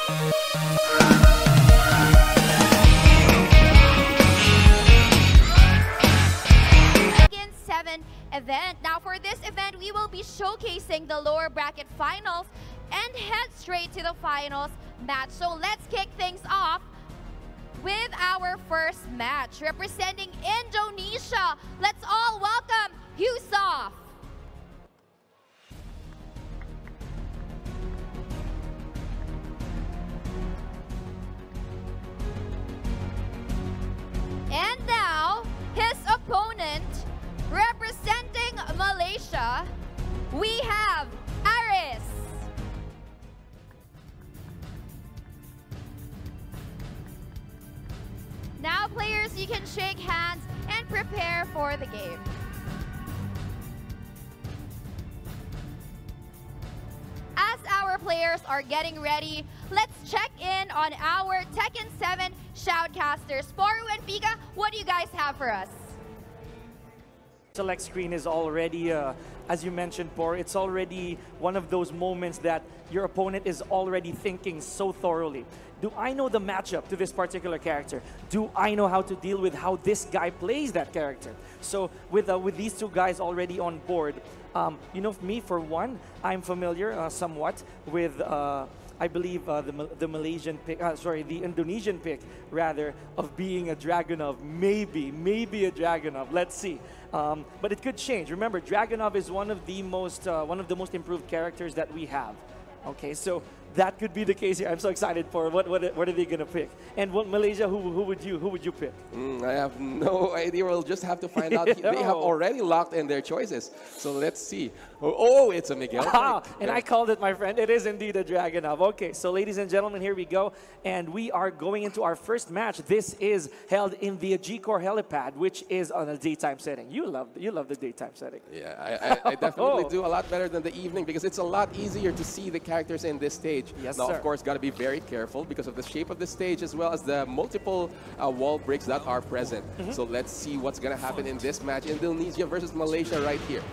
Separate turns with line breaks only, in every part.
Tekken7 event. Now for this event, we will be showcasing the lower bracket finals and head straight to the finals match. So let's kick things off with our first match. Representing Indonesia, let's all welcome Yusuf. And now, his opponent, representing Malaysia, we have Aris. Now, players, you can shake hands and prepare for the game. As our players are getting ready, let's check in on our Tekken7 shoutcasters. Poru and Pika, what do you guys have for us?
Select screen is already, as you mentioned, Por, it's already one of those moments that your opponent is already thinking so thoroughly. Do I know the matchup to this particular character? Do I know how to deal with how this guy plays that character? So with these two guys already on board, you know, me for one, I'm familiar somewhat with I believe the Malaysian pick, the Indonesian pick rather, of being a Dragunov, maybe a Dragunov. Let's see. But it could change. Remember, Dragunov is one of the most improved characters that we have. Okay, so that could be the case here. I'm so excited for what are they gonna pick? And what Malaysia, who would you pick?
I have no idea. We'll just have to find out. They have already locked in their choices. So let's see. Oh, it's a Miguel.
And I called it, my friend. It is indeed a Dragunov. Okay, so ladies and gentlemen, here we go. And we are going into our first match. This is held in the G-Core helipad, which is on a daytime setting. You love the daytime setting.
Yeah, I definitely do a lot better than the evening because it's a lot easier to see the characters in this stage.
Yes,
now,
sir.
of course, got to be very careful because of the shape of the stage as well as the multiple wall breaks that are present. So let's see what's going to happen in this match. Indonesia versus Malaysia right here.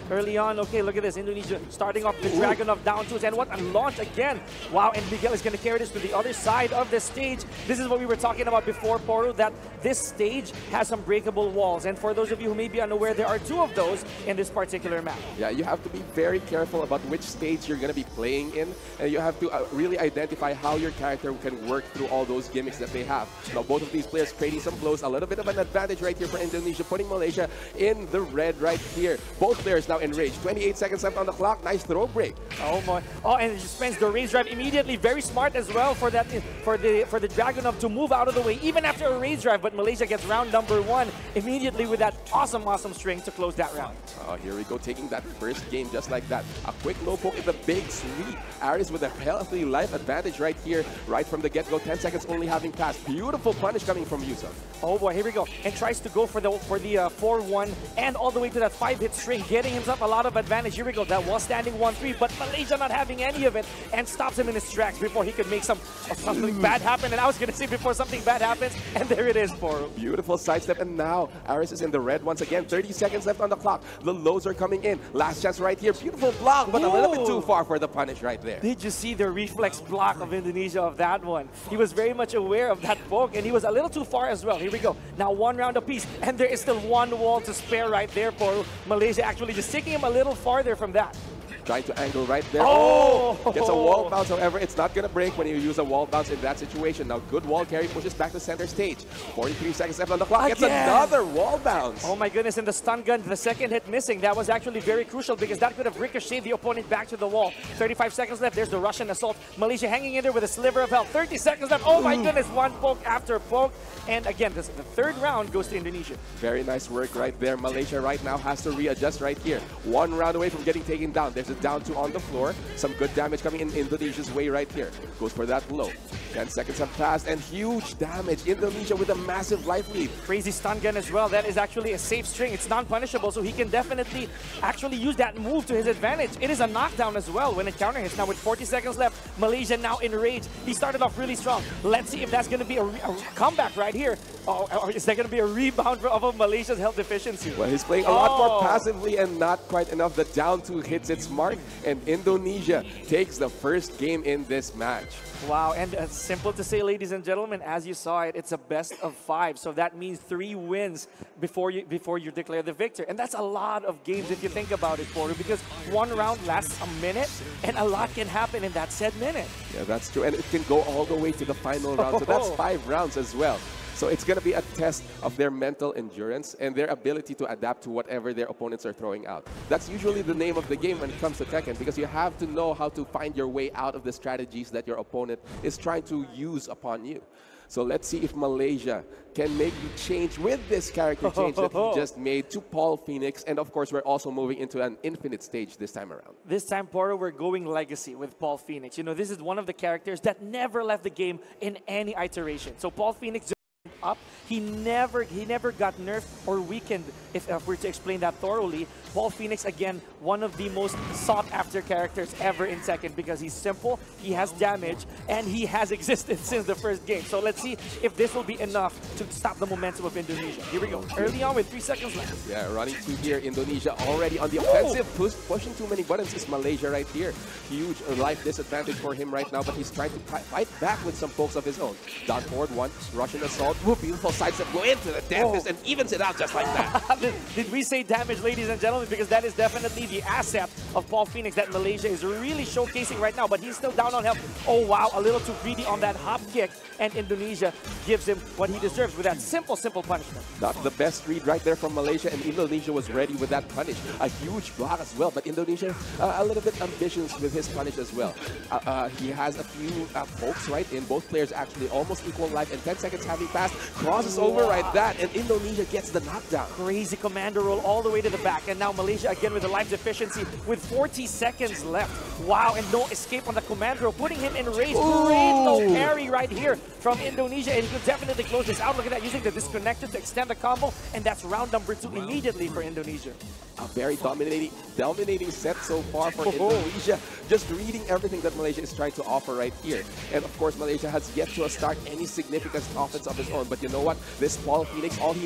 Early on, okay, look at this. Indonesia starting off the Dragunov down twos, and what a launch again. Wow, and Miguel is going to carry this to the other side of the stage. This is what we were talking about before, Poru, that this stage has some breakable walls. And for those of you who may be unaware, there are two of those in this particular map.
Yeah, you have to be very careful about which stage you're going to be playing in. And you have to really identify how your character can work through all those gimmicks that they have. Now, both of these players trading some blows. A little bit of an advantage right here for Indonesia, putting Malaysia in the red right here. Both players now enraged. 28 seconds left on the clock. Nice throw break.
Oh my! Oh, and he spends the raise drive immediately. Very smart as well for that for the Dragunov to move out of the way even after a raise drive. But Malaysia gets round number one immediately with that awesome string to close that round.
Oh, here we go, taking that first game just like that. A quick low poke is a big sweep. Aris with a healthy life advantage right here, right from the get-go. 10 seconds only having passed. Beautiful punish coming from Yusuf.
Oh boy, here we go. And tries to go for the 4-1 and all the way to that 5-hit string, getting himself a lot of advantage. Here we go. That was standing 1-3, but Malaysia not having any of it and stops him in his tracks before he could make something bad happen. And I was going to say before something bad happens, and there it is for him.
Beautiful sidestep, and now Aris is in the red once again. 30 seconds left on the clock. The lows are coming in. Last chance right here. Beautiful block, but a little bit too far for the punish right there.
Did you see the reflex block of Indonesia of that one? He was very much aware of that poke, and he was a little too far as well. Here we go. Now one round apiece, and there is still one wall to spare right there for Malaysia, actually just taking him a little farther from that.
Trying to angle right there. Oh! Gets a wall bounce. However, it's not going to break when you use a wall bounce in that situation. Now, good wall carry pushes back to center stage. 43 seconds left on the clock. Gets another wall bounce.
Oh my goodness, and the stun gun, the second hit missing. That was actually very crucial because that could have ricocheted the opponent back to the wall. 35 seconds left. There's the Russian assault. Malaysia hanging in there with a sliver of health. 30 seconds left. Oh my goodness, one poke after poke. And again, the third round goes to Indonesia.
Very nice work right there. Malaysia right now has to readjust right here. One round away from getting taken down. There's a down two on the floor. Some good damage coming in Indonesia's way right here. Goes for that low. 10 seconds have passed and huge damage. Indonesia with a massive life lead.
Crazy stun gun as well. That is actually a safe string. It's non-punishable, so he can definitely actually use that move to his advantage. It is a knockdown as well when it counter hits. Now with 40 seconds left, Malaysia now enraged. He started off really strong. Let's see if that's going to be a comeback right here. Or is there going to be a rebound of Malaysia's health deficiency?
Well, he's playing a lot more passively and not quite enough. The down 2 hits its mark, and Indonesia takes the first game in this match.
Wow, and simple to say, ladies and gentlemen, as you saw it, it's a best of 5. So that means 3 wins before you declare the victor. And that's a lot of games if you think about it, Porter, because 1 round lasts a minute, and a lot can happen in that said minute.
Yeah, that's true. And it can go all the way to the final round. So that's 5 rounds as well. So it's going to be a test of their mental endurance and their ability to adapt to whatever their opponents are throwing out. That's usually the name of the game when it comes to Tekken, because you have to know how to find your way out of the strategies that your opponent is trying to use upon you. So let's see if Malaysia can make the change with this character change that he just made to Paul Phoenix. And of course, we're also moving into an infinite stage this time around.
This time, Porter, we're going legacy with Paul Phoenix. You know, this is one of the characters that never left the game in any iteration. So Paul Phoenix up. He never got nerfed or weakened, if we're to explain that thoroughly. Paul Phoenix, again, one of the most sought-after characters ever in Tekken because he's simple, he has damage, and he has existed since the first game. So let's see if this will be enough to stop the momentum of Indonesia. Here we go. Early on with 3 seconds left.
Yeah, running through here. Indonesia already on the offensive. Pushing too many buttons is Malaysia right here. Huge life disadvantage for him right now, but he's trying to fight back with some pokes of his own. Down forward 1, Russian assault. Whoop, beautiful sidestep. Go into the damage and evens it out just like that.
Did we say damage, ladies and gentlemen? Because that is definitely the asset of Paul Phoenix that Malaysia is really showcasing right now, but he's still down on health. Oh wow, a little too greedy on that hop kick, and Indonesia gives him what he deserves with that simple punishment.
Not the best read right there from Malaysia, and Indonesia was ready with that punish. A huge block as well, but Indonesia a little bit ambitious with his punish as well. He has a few pokes, right? In both players actually almost equal life, and 10 seconds having passed, crosses over right that, and Indonesia gets the knockdown.
Crazy commando roll all the way to the back, and now Malaysia again with the life deficiency with 40 seconds left. Wow, and no escape on the commando, putting him in range. Great low parry right here from Indonesia, and he could definitely close this out. Look at that, using the disconnected to extend the combo, and that's round number 2 immediately for Indonesia.
A very dominating set so far for Indonesia. Just reading everything that Malaysia is trying to offer right here. And of course, Malaysia has yet to start any significant offense of his own. But you know what? This Paul Phoenix, all he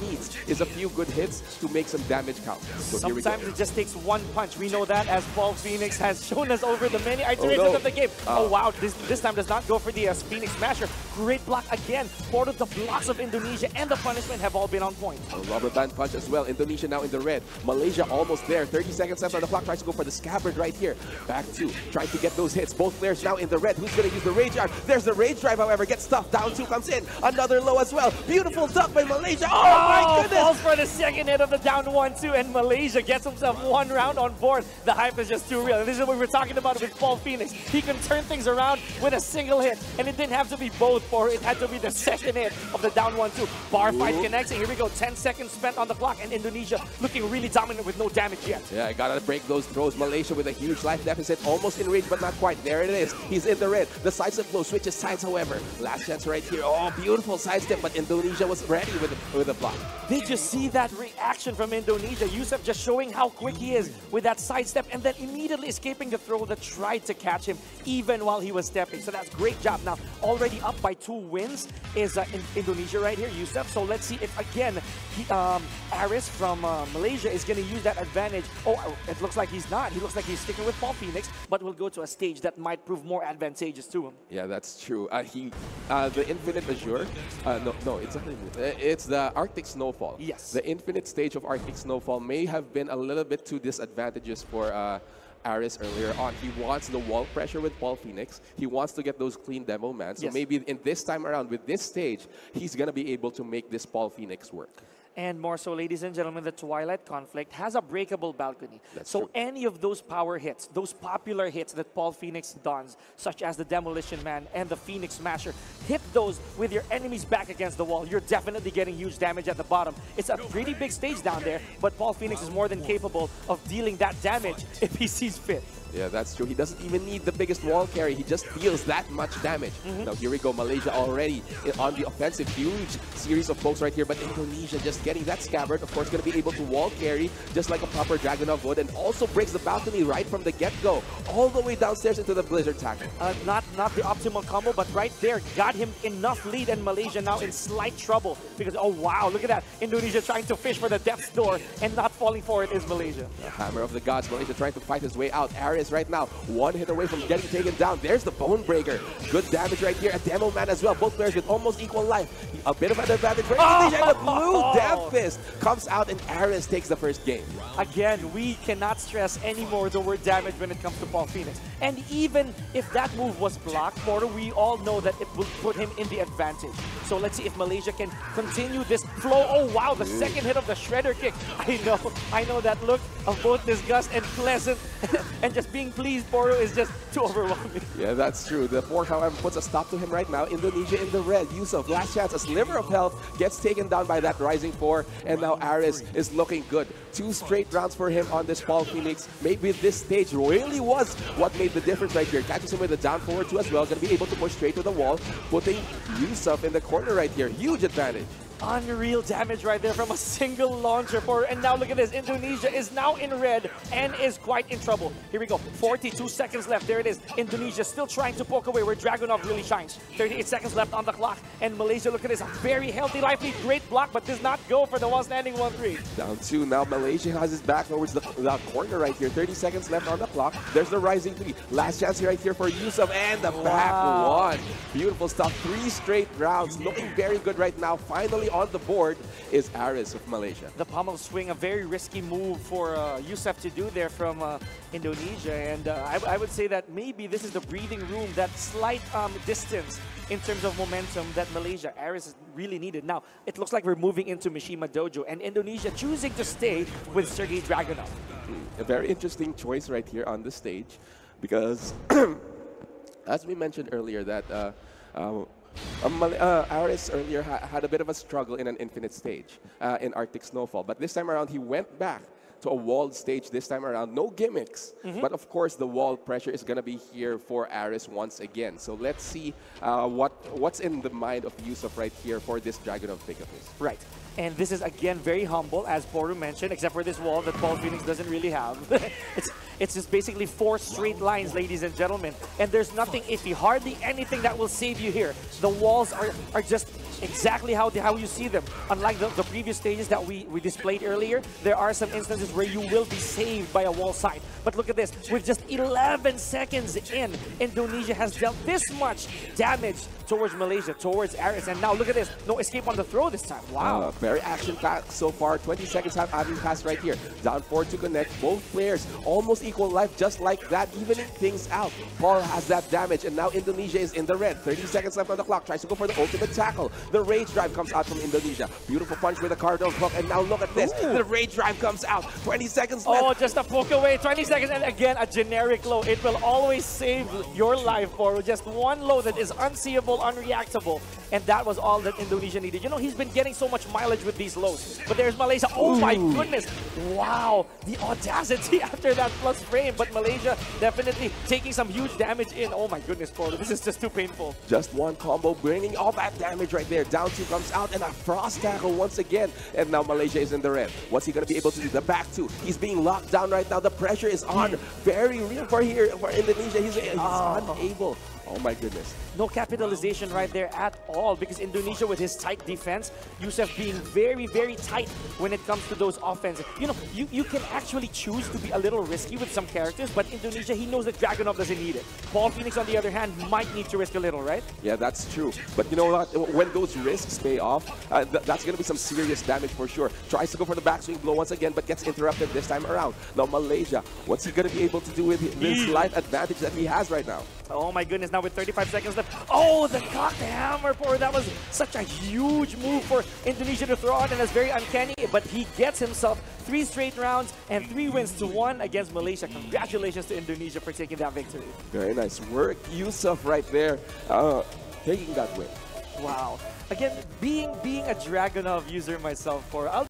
needs is a few good hits to make some damage count. So
sometimes it just takes 1 punch. We know that, as Paul Phoenix has shown us over the many iterations of the game. Oh wow, this time does not go for the Phoenix Smasher. Great block again. Both of the blocks of Indonesia and the punishment have all been on point.
A rubber band punch as well. Indonesia now in the red. Malaysia almost there. 30 seconds left on the clock. Tries to go for the scabbard right here. Back 2. Trying to get those hits. Both players now in the red. Who's going to use the rage drive? There's the rage drive, however. Gets stuffed. Down 2 comes in. Another low as well. Beautiful duck by Malaysia. Oh my goodness!
Falls for the second hit of the down 1-2, and Malaysia gets himself 1 round on board. The hype is just too real. This is what we were talking about with Paul Phoenix. He can turn things around with a single hit, and it didn't have to be both, or it had to be the second hit of the down 1-2. Bar fight connecting. Here we go. 10 seconds spent on the clock, and Indonesia looking really dominant with no damage yet.
Yeah, I gotta break those throws. Malaysia with a huge life deficit, almost in range, but not quite. There it is. He's in the red. The sidestep flow switches sides, however. Last chance right here. Oh, beautiful sidestep, but Indonesia was ready with the block.
Did you see that reaction from Indonesia? Yusuf just showing how quick he is with that sidestep, and then immediately escaping the throw that tried to catch him even while he was stepping. So that's great job. Now, already up by 2 wins is in Indonesia right here, Yusuf. So let's see if, again, Aris from Malaysia is going to use that advantage. Oh, it looks like he's not. He looks like he's sticking with Paul Phoenix, but will go to a stage that might prove more advantageous to him.
Yeah, that's true. The Infinite Azure, no, it's not. It's the Arctic Snowfall.
Yes.
The Infinite stage of Arctic Snowfall may have been a little bit too disadvantageous for Aris earlier on. He wants the wall pressure with Paul Phoenix. He wants to get those clean demo man. So maybe in this time around with this stage, he's going to be able to make this Paul Phoenix work.
And more so, ladies and gentlemen, the Twilight Conflict has a breakable balcony. So any of those power hits, those popular hits that Paul Phoenix does, such as the Demolition Man and the Phoenix Smasher, hit those with your enemies back against the wall. You're definitely getting huge damage at the bottom. It's a pretty big stage down there, but Paul Phoenix is more than capable of dealing that damage if he sees fit.
Yeah, that's true. He doesn't even need the biggest wall carry. He just deals that much damage. Now, here we go. Malaysia already on the offensive. Huge series of pokes right here, but Indonesia just getting that scabbard. Of course, going to be able to wall carry just like a proper Dragunov would, and also breaks the balcony right from the get-go, all the way downstairs into the Blizzard tackle.
Not the optimal combo, but right there got him enough lead, and Malaysia now in slight trouble because, oh wow, look at that. Indonesia trying to fish for the death's door, and not falling for it is Malaysia.
The hammer of the gods, Malaysia trying to fight his way out. Ares right now, one hit away from getting taken down. There's the bone breaker. Good damage right here. A demo man as well. Both players with almost equal life. A bit of an advantage for Indonesia. And the blue Death Fist comes out, and Ares takes the first game.
Again, we cannot stress anymore the word damage when it comes to Paul Phoenix. And even if that move was blocked, Porter, we all know that it will put him in the advantage. So let's see if Malaysia can continue this flow. Oh wow, the second hit of the shredder kick. I know that look of both disgust and pleasant and just being pleased, Porter, is just too overwhelming.
Yeah, that's true. The 4, however, puts a stop to him right now. Indonesia in the red. Yusuf, last chance, a sliver of health, gets taken down by that rising 4, and now Ares is looking good. 2 straight rounds for him on this Paul Phoenix. Maybe this stage really was what made the difference right here. Catches him with the down forward 2 as well. Going to be able to push straight to the wall, putting Yusuf in the corner right here. Huge advantage.
Unreal damage right there from a single launcher for, and now look at this. Indonesia is now in red and is quite in trouble. Here we go. 42 seconds left. There it is. Indonesia still trying to poke away where Dragunov really shines. 38 seconds left on the clock. And Malaysia, look at this. A very healthy life lead. Great block, but does not go for the one standing 1-3.
Down 2. Now Malaysia has his back towards the corner right here. 30 seconds left on the clock. There's the rising 3. Last chance right here for Yusuf, and the back 1. Beautiful stuff. 3 straight rounds. Looking very good right now. Finally on the board is Ares of Malaysia.
The pommel swing, a very risky move for Yusuf to do there from Indonesia, and I would say that maybe this is the breathing room, that slight distance in terms of momentum that Malaysia, Ares really needed. Now, it looks like we're moving into Mishima Dojo, and Indonesia choosing to stay with Sergei Dragunov.
A very interesting choice right here on the stage, because as we mentioned earlier that Ares earlier had a bit of a struggle in an infinite stage in Arctic Snowfall, but this time around he went back to a walled stage this time around. No gimmicks, but of course the wall pressure is going to be here for Ares once again. So let's see what's in the mind of Yusuf right here for this Dragunov pick of his.
Right. And this is, again, very humble, as Poru mentioned, except for this wall that Paul Phoenix doesn't really have. It's just basically 4 straight lines, ladies and gentlemen. And there's nothing iffy, hardly anything that will save you here. The walls are just exactly how you see them. Unlike the previous stages that we displayed earlier, there are some instances where you will be saved by a wall side. But look at this, with just 11 seconds in, Indonesia has dealt this much damage towards Malaysia, towards Ares. And now look at this, no escape on the throw this time. Wow.
Very action-packed so far. 20 seconds having passed right here. Down 4 to connect. Both players almost equal life, just like that, evening things out. Paul has that damage, and now Indonesia is in the red. 30 seconds left on the clock. Tries to go for the ultimate tackle. The rage drive comes out from Indonesia. Beautiful punch with a cardinal hook, and now look at this. Ooh. The rage drive comes out. 20 seconds left.
Oh, just a poke away. 20 seconds, and again, a generic low. It will always save your life for just one low that is unseeable, unreactable, and that was all that Indonesia needed. You know, he's been getting so much mileage with these lows, but there's Malaysia. Oh my goodness. Wow, the audacity after that plus frame, but Malaysia definitely taking some huge damage in. Oh my goodness, Porto, this is just too painful.
Just one combo bringing all that damage right there. Down 2 comes out, and a frost tackle once again, and now Malaysia is in the red. What's he going to be able to do? The back 2. He's being locked down right now. The pressure is on. Very real for Indonesia. He's unable. Oh my goodness.
No capitalization right there at all, because Indonesia with his tight defense, Yusuf being very, very tight when it comes to those offenses. You know, you can actually choose to be a little risky with some characters, but Indonesia, he knows that Dragunov doesn't need it. Paul Phoenix, on the other hand, might need to risk a little, right?
Yeah, that's true. But you know what? When those risks pay off, that's going to be some serious damage for sure. Tries to go for the backswing blow once again, but gets interrupted this time around. Now Malaysia, what's he going to be able to do with this life advantage that he has right now?
Oh my goodness, now with 35 seconds left. Oh, the cocked hammer for that was such a huge move for Indonesia to throw out, and that's very uncanny, but he gets himself 3 straight rounds and 3 wins to 1 against Malaysia. Congratulations to Indonesia for taking that victory.
Very nice work, Yusuf, right there, taking that win.
Wow. Again, being a Dragunov user myself, I'll